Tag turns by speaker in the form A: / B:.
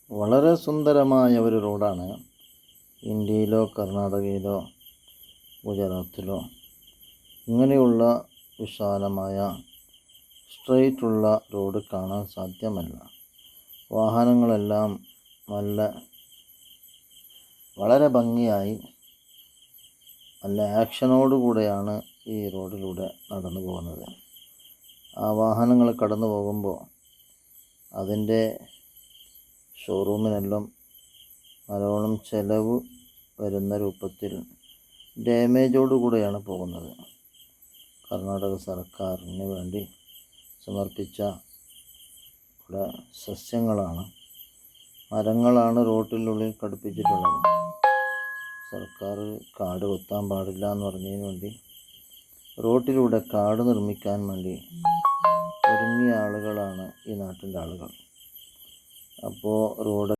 A: വളരെ സുന്ദരമായ ഒരു റോഡാണ്. ഇന്ത്യയിലോ കർണാടകയിലോ ഗുജറാത്തിലോ ഇങ്ങനെയുള്ള വിശാലമായ സ്ട്രെയിറ്റുള്ള റോഡ് കാണാൻ സാധ്യമല്ല. വാഹനങ്ങളെല്ലാം വളരെ ഭംഗിയായി നല്ല ആക്ഷനോടുകൂടെയാണ് ഈ റോഡിലൂടെ നടന്നു പോകുന്നത്. ആ വാഹനങ്ങൾ കടന്നു പോകുമ്പോൾ അതിൻ്റെ ഷോറൂമിനെല്ലാം നല്ലോണം ചിലവ് വരുന്ന രൂപത്തിൽ ഡാമേജോടുകൂടെയാണ് പോകുന്നത്. കർണാടക സർക്കാരിന് വേണ്ടി സമർപ്പിച്ച സസ്യങ്ങളാണ്, മരങ്ങളാണ് റോട്ടിനുള്ളിൽ ഘടിപ്പിച്ചിട്ടുള്ളത്. സർക്കാർ കാട് കൊത്താൻ പാടില്ല എന്ന് പറഞ്ഞതിന് വേണ്ടി റോട്ടിലൂടെ കാട് നിർമ്മിക്കാൻ വേണ്ടി ഒരുങ്ങിയ ആളുകളാണ് ഈ നാട്ടിൻ്റെ ആളുകൾ. അപ്പോൾ റോഡ്